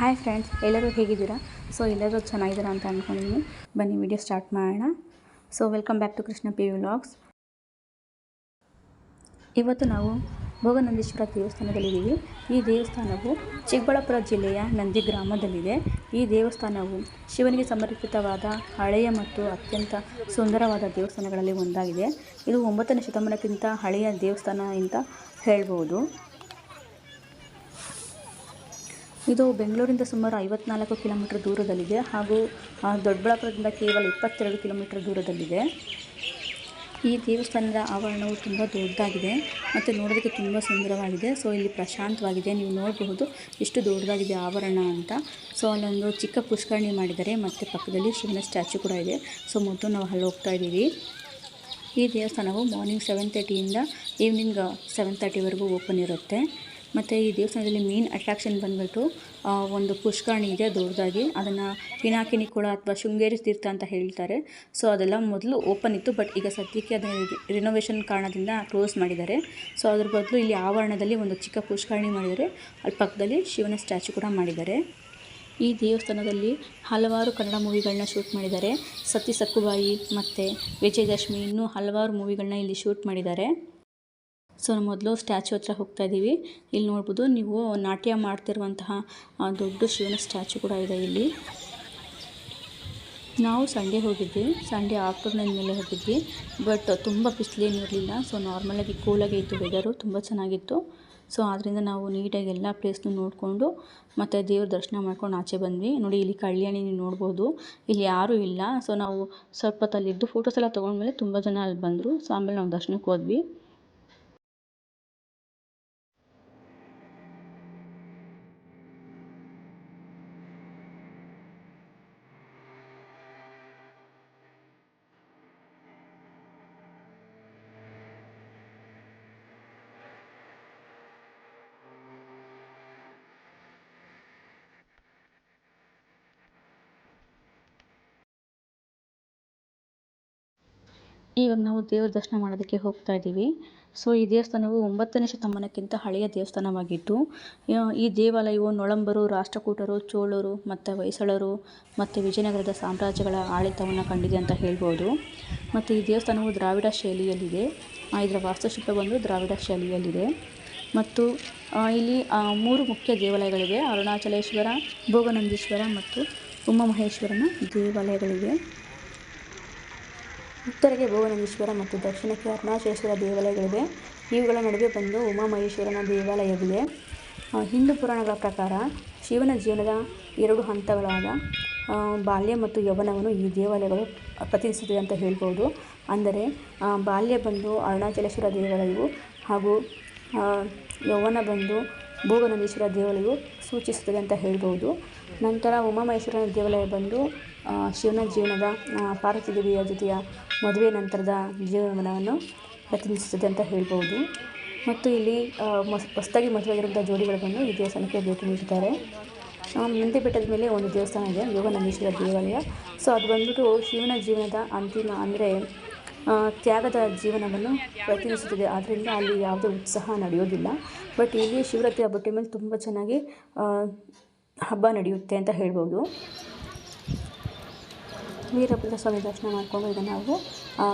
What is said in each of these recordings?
Hi friends, ಎಲ್ಲರೂ ಹೇಗಿದ್ದೀರಾ? So ಎಲ್ಲರೂ ಚೆನ್ನಾಗಿದ್ದೀರಾ ಅಂತ ಅಂದ್ಕೊಂಡಿದ್ದೀನಿ. ಬನ್ನಿ ವಿಡಿಯೋ ಸ್ಟಾರ್ಟ್ ಮಾಡೋಣ. So welcome back to Krishna P vlogs. ಇವತ್ತು ನಾವು ಭೋಗನಂದೀಶ್ವರ ದೇವಸ್ಥಾನದಲ್ಲಿದ್ದೀವಿ. ಈ ದೇವಸ್ಥಾನವು ಚಿಕ್ಕಬಳ್ಳಾಪುರ ಜಿಲ್ಲೆಯ ನಂದಿ ಗ್ರಾಮದಲ್ಲಿದೆ. ಈ ದೇವಸ್ಥಾನವು ಶಿವನಿಗೆ ಸಮರ್ಪಿತವಾದ ಹಳೆಯ ಮತ್ತು ಅತ್ಯಂತ ಸುಂದರವಾದ ದೇವಸ್ಥಾನಗಳಲ್ಲಿ ಒಂದಾಗಿದೆ. ಇದು 9ನೇ ಶತಮಾನಕ್ಕಿಂತ ಹಳೆಯ ದೇವಸ್ಥಾನ ಅಂತ ಹೇಳ್ಬೋದು. ಇದು ಬೆಂಗಳೂರಿಂದ ಸುಮಾರು 54 ಕಿಲೋಮೀಟರ್ ದೂರದಲ್ಲಿದೆ ಹಾಗೂ ದೊಡ್ಡಬಳ್ಳಾಪುರದಿಂದ ಕೇವಲ 22 ಕಿಲೋಮೀಟರ್ ದೂರದಲ್ಲಿದೆ. ಈ ದೇವಸ್ಥಾನದ ಆವರಣವು ತುಂಬ ದೊಡ್ಡದಾಗಿದೆ ಮತ್ತು ನೋಡೋದಕ್ಕೆ ತುಂಬ ಸುಂದರವಾಗಿದೆ. ಸೊ ಇಲ್ಲಿ ಪ್ರಶಾಂತವಾಗಿದೆ. ನೀವು ನೋಡಬಹುದು ಎಷ್ಟು ದೊಡ್ಡದಾಗಿದೆ ಆವರಣ ಅಂತ. ಸೊ ಅಲ್ಲೊಂದು ಚಿಕ್ಕ ಪುಷ್ಕರಣಿ ಮಾಡಿದ್ದಾರೆ ಮತ್ತು ಪಕ್ಕದಲ್ಲಿ ಶಿವನ ಸ್ಟ್ಯಾಚು ಕೂಡ ಇದೆ. ಸೊ ಮೊದಲು ನಾವು ಅಲ್ಲಿ ಹೋಗ್ತಾ ಇದ್ದೀವಿ. ಈ ದೇವಸ್ಥಾನವು ಮಾರ್ನಿಂಗ್ 7:30ಯಿಂದ ಈವ್ನಿಂಗ್ 7:30ವರೆಗೂ ಓಪನ್ ಇರುತ್ತೆ. ಮತ್ತು ಈ ದೇವಸ್ಥಾನದಲ್ಲಿ ಮೇನ್ ಅಟ್ರಾಕ್ಷನ್ ಬಂದ್ಬಿಟ್ಟು ಒಂದು ಪುಷ್ಕರಣಿ ಇದೆ ದೊಡ್ಡದಾಗಿ. ಅದನ್ನು ಪಿನಾಕಿನಿ ಕೊಳ ಅಥವಾ ಶೃಂಗೇರಿ ತೀರ್ಥ ಅಂತ ಹೇಳ್ತಾರೆ. ಸೊ ಅದೆಲ್ಲ ಮೊದಲು ಓಪನ್ ಇತ್ತು, ಬಟ್ ಈಗ ಸದ್ಯಕ್ಕೆ ಅದನ್ನು ರಿನೋವೇಷನ್ ಕಾರಣದಿಂದ ಕ್ಲೋಸ್ ಮಾಡಿದ್ದಾರೆ. ಸೊ ಅದ್ರ ಬದಲು ಇಲ್ಲಿ ಆವರಣದಲ್ಲಿ ಒಂದು ಚಿಕ್ಕ ಪುಷ್ಕರಣಿ ಮಾಡಿದ್ದಾರೆ. ಅಲ್ಲಿ ಪಕ್ಕದಲ್ಲಿ ಶಿವನ ಸ್ಟ್ಯಾಚು ಕೂಡ ಮಾಡಿದ್ದಾರೆ. ಈ ದೇವಸ್ಥಾನದಲ್ಲಿ ಹಲವಾರು ಕನ್ನಡ ಮೂವಿಗಳನ್ನ ಶೂಟ್ ಮಾಡಿದ್ದಾರೆ. ಸತಿ ಸಕ್ಕುಬಾಯಿ ಮತ್ತು ವಿಜಯದಶಮಿ ಇನ್ನೂ ಹಲವಾರು ಮೂವಿಗಳನ್ನ ಇಲ್ಲಿ ಶೂಟ್ ಮಾಡಿದ್ದಾರೆ. ಸೊ ಮೊದಲು ಸ್ಟ್ಯಾಚು ಹತ್ರ ಹೋಗ್ತಾ ಇದ್ದೀವಿ. ಇಲ್ಲಿ ನೋಡ್ಬೋದು ನೀವು ನಾಟ್ಯ ಮಾಡ್ತಿರುವಂತಹ ದೊಡ್ಡ ಶಿವನ ಸ್ಟ್ಯಾಚು ಕೂಡ ಇದೆ ಇಲ್ಲಿ. ನಾವು ಸಂಡೇ ಹೋಗಿದ್ವಿ. ಸಂಡೇ ಆಫ್ಟರ್ನೂನ್ ಮೇಲೆ ಹೋಗಿದ್ವಿ. ಬಟ್ ತುಂಬ ಬಿಸಿಲೇನು ಇರಲಿಲ್ಲ. ಸೊ ನಾರ್ಮಲಾಗಿ ಕೂಲಾಗಿ ಇತ್ತು ವೆದರು, ತುಂಬ ಚೆನ್ನಾಗಿತ್ತು. ಸೊ ಆದ್ದರಿಂದ ನಾವು ನೀಟಾಗಿ ಎಲ್ಲ ಪ್ಲೇಸ್ನು ನೋಡಿಕೊಂಡು ಮತ್ತು ದೇವ್ರ ದರ್ಶನ ಮಾಡ್ಕೊಂಡು ಆಚೆ ಬಂದ್ವಿ. ನೋಡಿ ಇಲ್ಲಿ ಕಲ್ಯಾಣಿ ನೀವು ನೋಡ್ಬೋದು. ಇಲ್ಲಿ ಯಾರೂ ಇಲ್ಲ. ಸೊ ನಾವು ಸ್ವಲ್ಪ ಹೊತ್ತಲ್ಲಿದ್ದು ಫೋಟೋಸ್ ಎಲ್ಲ ತೊಗೊಂಡ್ಮೇಲೆ ತುಂಬ ಜನ ಅಲ್ಲಿ ಬಂದರು. ಸೊ ಆಮೇಲೆ ನಾವು ದರ್ಶನಕ್ಕೆ ಹೋದ್ವಿ. ಇವಾಗ ನಾವು ದೇವ್ರ ದರ್ಶನ ಮಾಡೋದಕ್ಕೆ ಹೋಗ್ತಾ ಇದ್ದೀವಿ. ಸೊ ಈ ದೇವಸ್ಥಾನವು 9ನೇ ಶತಮಾನಕ್ಕಿಂತ ಹಳೆಯ ದೇವಸ್ಥಾನವಾಗಿತ್ತು. ಈ ದೇವಾಲಯವು ನೊಳಂಬರು, ರಾಷ್ಟ್ರಕೂಟರು, ಚೋಳರು ಮತ್ತು ಹೊಯ್ಸಳರು ಮತ್ತು ವಿಜಯನಗರದ ಸಾಮ್ರಾಜ್ಯಗಳ ಆಡಳಿತವನ್ನು ಕಂಡಿದೆ ಅಂತ ಹೇಳ್ಬೋದು. ಮತ್ತು ಈ ದೇವಸ್ಥಾನವು ದ್ರಾವಿಡ ಶೈಲಿಯಲ್ಲಿದೆ. ಇದರ ವಾಸ್ತುಶಿಲ್ಪ ಬಂದು ದ್ರಾವಿಡ ಶೈಲಿಯಲ್ಲಿದೆ. ಮತ್ತು ಇಲ್ಲಿ 3 ಮುಖ್ಯ ದೇವಾಲಯಗಳಿವೆ. ಅರುಣಾಚಲೇಶ್ವರ, ಭೋಗನಂದೀಶ್ವರ ಮತ್ತು ಉಮಾಮಹೇಶ್ವರನ ದೇವಾಲಯಗಳಿವೆ. ಉತ್ತರಕ್ಕೆ ಭೋಗನಂದೀಶ್ವರ ಮತ್ತು ದಕ್ಷಿಣಕ್ಕೆ ಅರುಣಾಚಲೇಶ್ವರ ದೇವಾಲಯಗಳಿವೆ. ಇವುಗಳ ನಡುವೆ ಬಂದು ಉಮಾಮಹೇಶ್ವರನ ದೇವಾಲಯವಿದೆ. ಹಿಂದೂ ಪುರಾಣಗಳ ಪ್ರಕಾರ ಶಿವನ ಜೀವನದ 2 ಹಂತಗಳಾದ ಬಾಲ್ಯ ಮತ್ತು ಯೌವನವನ್ನು ಈ ದೇವಾಲಯಗಳು ಪ್ರತಿನಿಧಿಸುತ್ತದೆ ಅಂತ ಹೇಳ್ಬೋದು. ಅಂದರೆ ಬಾಲ್ಯ ಬಂದು ಅರುಣಾಚಲೇಶ್ವರ ದೇವಾಲಯವು ಹಾಗೂ ಯೌವನ ಬಂದು ಭೋಗನಂದೀಶ್ವರ ದೇವಾಲಯವು ಸೂಚಿಸುತ್ತದೆ ಅಂತ ಹೇಳ್ಬೋದು. ನಂತರ ಉಮಾಮಹೇಶ್ವರನ ದೇವಾಲಯ ಬಂದು ಶಿವನ ಜೀವನದ ಪಾರ್ವತಿ ದೇವಿಯ ಜೊತೆಯ ಮದುವೆ ನಂತರದ ಜೀವನವನ್ನು ಪ್ರತಿನಿಧಿಸುತ್ತದೆ ಅಂತ ಹೇಳ್ಬೋದು. ಮತ್ತು ಇಲ್ಲಿ ಹೊಸದಾಗಿ ಮದುವೆಯಾಗಿರುವಂಥ ಜೋಡಿಗಳು ಬಂದು ಈ ದೇವಸ್ಥಾನಕ್ಕೆ ಭೇಟಿ ನೀಡುತ್ತಾರೆ. ನಂದಿ ಬೆಟ್ಟದ ಮೇಲೆ ಒಂದು ದೇವಸ್ಥಾನ ಇದೆ, ಭೋಗನಂದೀಶ್ವರ ದೇವಾಲಯ. ಸೊ ಅದು ಬಂದ್ಬಿಟ್ಟು ಶಿವನ ಜೀವನದ ಅಂತಿಮ ಅಂದರೆ ತ್ಯಾಗದ ಜೀವನವನ್ನು ಪ್ರತಿನಿಧಿಸುತ್ತದೆ. ಆದ್ದರಿಂದ ಅಲ್ಲಿ ಯಾವುದೇ ಉತ್ಸವ ನಡೆಯೋದಿಲ್ಲ. ಬಟ್ ಇಲ್ಲಿ ಶಿವರಾತ್ರಿ ಹಬ್ಬದ ಟೈಮಲ್ಲಿ ತುಂಬ ಚೆನ್ನಾಗಿ ಹಬ್ಬ ನಡೆಯುತ್ತೆ ಅಂತ ಹೇಳ್ಬೋದು. ವೀರಭದ್ರ ಸ್ವಾಮಿ ದರ್ಶನ ಮಾಡಿಕೊಂಡು ಈಗ ನಾವು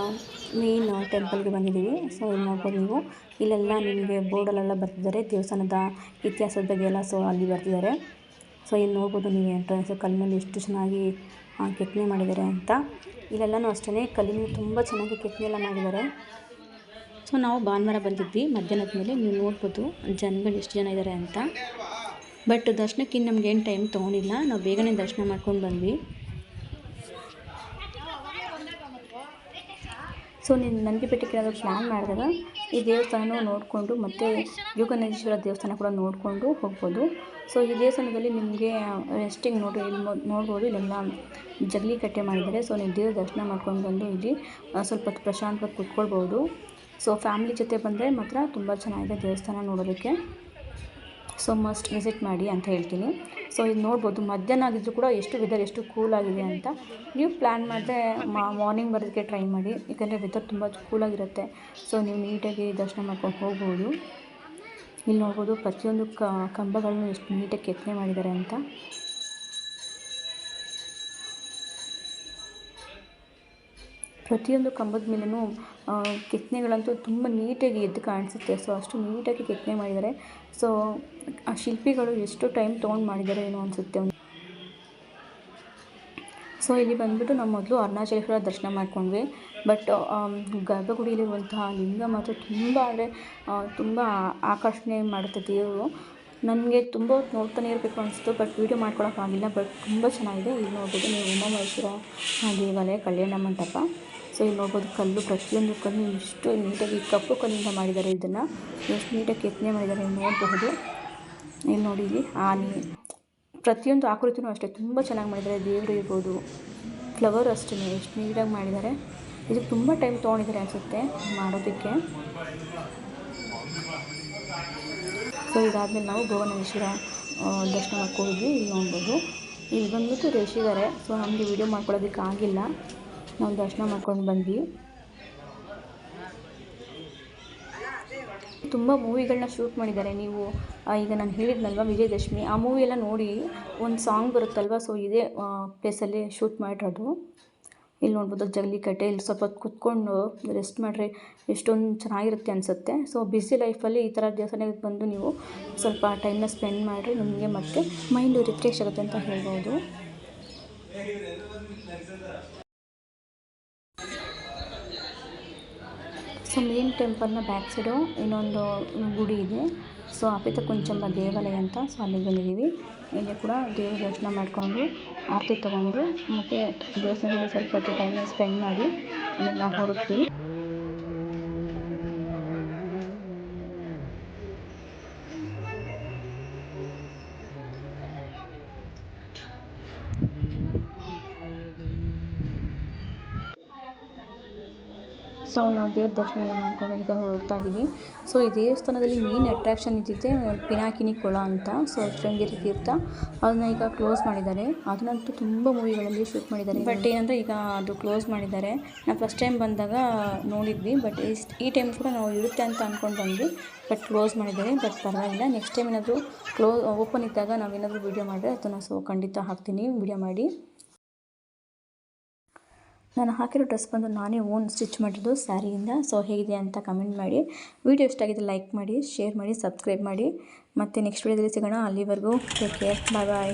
ಮೇನ್ ಟೆಂಪಲ್ಗೆ ಬಂದಿದ್ದೀವಿ. ಸೊ ಇಲ್ಲಿ ನೋಡ್ಬೋದು ನೀವು, ಇಲ್ಲೆಲ್ಲ ನಿಮಗೆ ಬೋರ್ಡಲ್ಲೆಲ್ಲ ಬರ್ತಿದ್ದಾರೆ ದೇವಸ್ಥಾನದ ಇತಿಹಾಸದ ಬಗ್ಗೆ ಎಲ್ಲ. ಸೊ ಅಲ್ಲಿ ಬರ್ತಿದ್ದಾರೆ. ಸೊ ಇಲ್ಲಿ ನೋಡ್ಬೋದು ನೀವು ಎಂಟ್ರೆನ್ಸ್ ಕಲ್ಲಿನಲ್ಲಿ ಎಷ್ಟು ಚೆನ್ನಾಗಿ ಕೆತ್ತನೆ ಮಾಡಿದ್ದಾರೆ ಅಂತ. ಇಲ್ಲೆಲ್ಲನೂ ಅಷ್ಟೇ ಕಲ್ಲಿನ ತುಂಬ ಚೆನ್ನಾಗಿ ಕೆತ್ತನೆ ಎಲ್ಲ ಮಾಡಿದ್ದಾರೆ. ಸೊ ನಾವು ಭಾನುವಾರ ಬಂದಿದ್ವಿ ಮಧ್ಯಾಹ್ನದ ಮೇಲೆ. ನೀವು ನೋಡ್ಬೋದು ಜನಗಳು ಎಷ್ಟು ಜನ ಇದ್ದಾರೆ ಅಂತ. ಬಟ್ ದರ್ಶನಕ್ಕೆ ನಮಗೇನು ಟೈಮ್ ತೊಗೊಂಡಿಲ್ಲ, ನಾವು ಬೇಗನೆ ದರ್ಶನ ಮಾಡ್ಕೊಂಡು ಬಂದ್ವಿ. ಸೊ ನೀವು ನಂದಿ ಬೆಟ್ಟಕ್ಕೆ ಏನಾದರೂ ಪ್ಲ್ಯಾನ್ ಮಾಡಿದಾಗ ಈ ದೇವಸ್ಥಾನ ನೋಡಿಕೊಂಡು ಮತ್ತು ಭೋಗನಂದೀಶ್ವರ ದೇವಸ್ಥಾನ ಕೂಡ ನೋಡಿಕೊಂಡು ಹೋಗ್ಬೋದು. ಸೊ ಈ ದೇವಸ್ಥಾನದಲ್ಲಿ ನಿಮಗೆ ರೆಸ್ಟಿಂಗ್ ಇಲ್ಲಿ ನೋಡ್ಬೋದು. ಇಲ್ಲೆಲ್ಲ ಜಗಲಿ ಕಟ್ಟೆ ಮಾಡಿದ್ದಾರೆ. ಸೊ ನೀವು ದೇವ್ರ ದರ್ಶನ ಮಾಡ್ಕೊಂಡು ಬಂದು ಇಲ್ಲಿ ಸ್ವಲ್ಪ ಹೊತ್ತು ಪ್ರಶಾಂತವಾಗಿ ಕೂತ್ಕೊಳ್ಬೋದು. ಸೊ ಫ್ಯಾಮಿಲಿ ಜೊತೆ ಬಂದರೆ ಮಾತ್ರ ತುಂಬ ಚೆನ್ನಾಗಿದೆ ದೇವಸ್ಥಾನ ನೋಡೋದಕ್ಕೆ. ಸೊ ಮಸ್ಟ್ ವಿಸಿಟ್ ಮಾಡಿ ಅಂತ ಹೇಳ್ತೀನಿ. ಸೊ ಇದು ನೋಡ್ಬೋದು ಮಧ್ಯಾಹ್ನ ಆಗಿದ್ದರೂ ಕೂಡ ವೆದರ್ ಎಷ್ಟು ಕೂಲಾಗಿದೆ ಅಂತ. ನೀವು ಪ್ಲ್ಯಾನ್ ಮಾಡಿದ್ರೆ ಮಾರ್ನಿಂಗ್ ಬರೋದಕ್ಕೆ ಟ್ರೈ ಮಾಡಿ, ಯಾಕಂದರೆ ವೆದರ್ ತುಂಬ ಕೂಲಾಗಿರುತ್ತೆ. ಸೊ ನೀವು ನೀಟಾಗಿ ದರ್ಶನ ಮಾಡ್ಕೊಂಡು ಹೋಗ್ಬೋದು. ಇಲ್ಲಿ ನೋಡ್ಬೋದು ಪ್ರತಿಯೊಂದು ಕಂಬಗಳನ್ನು ಎಷ್ಟು ನೀಟಾಗಿ ಕೆತ್ತನೆ ಮಾಡಿದ್ದಾರೆ ಅಂತ. ಪ್ರತಿಯೊಂದು ಕಂಬದ ಮೇಲೂ ಕೆತ್ತನೆಗಳಂತೂ ತುಂಬ ನೀಟಾಗಿ ಎದ್ದು ಕಾಣಿಸುತ್ತೆ. ಸೊ ಅಷ್ಟು ನೀಟಾಗಿ ಕೆತ್ತನೆ ಮಾಡಿದ್ದಾರೆ. ಸೊ ಆ ಶಿಲ್ಪಿಗಳು ಎಷ್ಟು ಟೈಮ್ ತೊಗೊಂಡು ಮಾಡಿದ್ದಾರೆ ಏನೋ ಅನಿಸುತ್ತೆ. ಸೊ ಇಲ್ಲಿ ಬಂದುಬಿಟ್ಟು ನಾವು ಮೊದಲು ಅರುಣಾಚಲೇಶ್ವರ ದರ್ಶನ ಮಾಡ್ಕೊಂಡ್ವಿ. ಬಟ್ ಗರ್ಭಗುಡಿಯಲ್ಲಿರುವಂತಹ ಲಿಂಗ ಮಾತ್ರ ತುಂಬ ಆಕರ್ಷಣೆ ಮಾಡುತ್ತೆ ದೇವರು. ನನಗೆ ತುಂಬ ಹೊತ್ತು ನೋಡ್ತಾನೆ ಇರಬೇಕು ಅನಿಸ್ತು, ಬಟ್ ವೀಡಿಯೋ ಮಾಡ್ಕೊಳೋಕ್ಕಾಗಿಲ್ಲ. ಬಟ್ ತುಂಬ ಚೆನ್ನಾಗಿದೆ. ಇಲ್ಲಿ ನೋಡ್ಬೋದು ನೀವು ಉಮಾಮಹೇಶ್ವರ ದೇವಾಲಯ ಕಲ್ಯಾಣ ಮಂಟಪ. ಸೊ ಇಲ್ಲಿ ನೋಡ್ಬೋದು ಕಲ್ಲು, ಪ್ರತಿಯೊಂದು ಕಲ್ಲು ಎಷ್ಟು ನೀಟಾಗಿ ಕಪ್ಪು ಕಲ್ಲಿಂದ ಮಾಡಿದ್ದಾರೆ. ಇದನ್ನು ಎಷ್ಟು ನೀಟಾಗಿ ಕೆತ್ತನೆ ಮಾಡಿದ್ದಾರೆ ನೋಡಬಹುದು. ಇಲ್ಲಿ ನೋಡಿ, ಇಲ್ಲಿ ಆನೆ, ಪ್ರತಿಯೊಂದು ಆಕೃತಿನೂ ಅಷ್ಟೇ ತುಂಬ ಚೆನ್ನಾಗಿ ಮಾಡಿದ್ದಾರೆ. ದೇವರು ಇರ್ಬೋದು, ಫ್ಲವರ್ ಅಷ್ಟೇ ಎಷ್ಟು ನೀಟಾಗಿ ಮಾಡಿದ್ದಾರೆ. ಇದಕ್ಕೆ ತುಂಬ ಟೈಮ್ ತೊಗೊಂಡಿದ್ದಾರೆ ಅನಿಸುತ್ತೆ ಮಾಡೋದಕ್ಕೆ. ಸೊ ಇದಾದಮೇಲೆ ನಾವು ಭುವನೇಶ್ವರ ದರ್ಶನ ಮಾಡ್ಕೊಂಡಿದ್ವಿ. ಇಲ್ಲಿ ನೋಡ್ಬೋದು, ಇಲ್ಲಿ ಬಂದ್ಬಿಟ್ಟು ರಶ್ ಇದ್ದಾರೆ. ಸೊ ನಮಗೆ ವೀಡಿಯೋ ಮಾಡ್ಕೊಳ್ಳೋದಕ್ಕೆ ಆಗಿಲ್ಲ, ನಾವು ದರ್ಶನ ಮಾಡ್ಕೊಂಡು ಬಂದ್ವಿ. ತುಂಬ ಮೂವಿಗಳನ್ನ ಶೂಟ್ ಮಾಡಿದ್ದಾರೆ. ನೀವು ಈಗ ನಾನು ಹೇಳಿದ್ನಲ್ವ ವಿಜಯದಶಮಿ, ಆ ಮೂವಿ ಎಲ್ಲ ನೋಡಿ ಒಂದು ಸಾಂಗ್ ಬರುತ್ತಲ್ವ, ಸೊ ಇದೇ ಪ್ಲೇಸಲ್ಲಿ ಶೂಟ್ ಮಾಡಿರೋದು. ಇಲ್ಲಿ ನೋಡ್ಬೋದು ಜಲ್ಲಿಕಟ್ಟೆ. ಇಲ್ಲಿ ಸ್ವಲ್ಪ ಹೊತ್ತು ಕುತ್ಕೊಂಡು ರೆಸ್ಟ್ ಮಾಡಿದ್ರೆ ಎಷ್ಟೊಂದು ಚೆನ್ನಾಗಿರುತ್ತೆ ಅನಿಸುತ್ತೆ. ಸೊ ಬ್ಯುಸಿ ಲೈಫಲ್ಲಿ ಈ ಥರ ದೇವಸ್ಥಾನಕ್ಕೆ ಬಂದು ನೀವು ಸ್ವಲ್ಪ ಟೈಮ್ನ ಸ್ಪೆಂಡ್ ಮಾಡಿದ್ರೆ ನಿಮಗೆ ಮತ್ತೆ ಮೈಂಡು ರಿಫ್ರೆಶ್ ಆಗುತ್ತೆ ಅಂತ ಹೇಳ್ಬೋದು. ಸೊ ಮೇನ್ ಟೆಂಪಲ್ನ ಬ್ಯಾಕ್ ಸೈಡು ಇನ್ನೊಂದು ಗುಡಿ ಇದೆ. ಸೊ ಅಪಿತಕುಂಚಂಬ ದೇವಾಲಯ ಅಂತ. ಸೊ ಅಲ್ಲಿಗೆ ಬಂದಿದ್ದೀವಿ. ಇಲ್ಲಿ ಕೂಡ ದೇವ್ರ ದರ್ಶನ ಮಾಡಿಕೊಂಡು ಆರತಿ ತೊಗೊಂಡು ಮತ್ತು ದೇವಸ್ಥಾನದಲ್ಲಿ ಸ್ವಲ್ಪ ಹೊತ್ತು ಟೈಮ್ನ ಸ್ಪೆಂಡ್ ಮಾಡಿ ನಾವು ಹೊರಡ್ತೀವಿ. ಸೊ ನಾವು ದೇವ್ರ ದರ್ಶನ ಮಾಡ್ಕೊಂಡು ಈಗ ಹೋಗ್ತಾ ಇದ್ದೀವಿ. ಸೊ ಈ ದೇವಸ್ಥಾನದಲ್ಲಿ ಮೇನ್ ಅಟ್ರಾಕ್ಷನ್ ಇದ್ದಿದ್ದೆ ಪಿನಾಕಿನಿ ಕೊಳ ಅಂತ. ಸೊ ಶೃಂಗೇರಿ ತೀರ್ಥ, ಅದನ್ನ ಈಗ ಕ್ಲೋಸ್ ಮಾಡಿದ್ದಾರೆ. ಅದನ್ನಂತೂ ತುಂಬ ಮೂವಿಗಳಲ್ಲಿ ಶೂಟ್ ಮಾಡಿದ್ದಾರೆ. ಬಟ್ ಏನಂದರೆ ಈಗ ಅದು ಕ್ಲೋಸ್ ಮಾಡಿದ್ದಾರೆ. ನಾವು ಫಸ್ಟ್ ಟೈಮ್ ಬಂದಾಗ ನೋಡಿದ್ವಿ, ಬಟ್ ಈ ಟೈಮ್ ಕೂಡ ನಾವು ಇರುತ್ತೆ ಅಂತ ಅಂದ್ಕೊಂಡು ಬಂದ್ವಿ. ಬಟ್ ಕ್ಲೋಸ್ ಮಾಡಿದ್ದಾರೆ. ಬಟ್ ಪರವಾಗಿಲ್ಲ, ನೆಕ್ಸ್ಟ್ ಟೈಮ್ ಏನಾದರೂ ಓಪನ್ ಇದ್ದಾಗ ನಾವೇನಾದರೂ ವೀಡಿಯೋ ಮಾಡಿದ್ರೆ ಅದನ್ನು ಸೊ ಖಂಡಿತ ಹಾಕ್ತೀನಿ ವೀಡಿಯೋ ಮಾಡಿ. ನಾನು ಹಾಕಿರೋ ಡ್ರೆಸ್ ಬಂದು ನಾನೇ ಓನ್ ಸ್ಟಿಚ್ ಮಾಡಿದ್ದು ಸ್ಯಾರಿಯಿಂದ. ಸೊ ಹೇಗಿದೆ ಅಂತ ಕಮೆಂಟ್ ಮಾಡಿ. ವಿಡಿಯೋ ಇಷ್ಟ ಆಗಿದೆ ಲೈಕ್ ಮಾಡಿ, ಶೇರ್ ಮಾಡಿ, ಸಬ್ಸ್ಕ್ರೈಬ್ ಮಾಡಿ. ಮತ್ತು ನೆಕ್ಸ್ಟ್ ವಿಡಿಯೋದಲ್ಲಿ ಸಿಗೋಣ. ಅಲ್ಲಿವರೆಗೂ ಟೇಕ್ ಕೇರ್, ಬಾಯ್ ಬಾಯ್.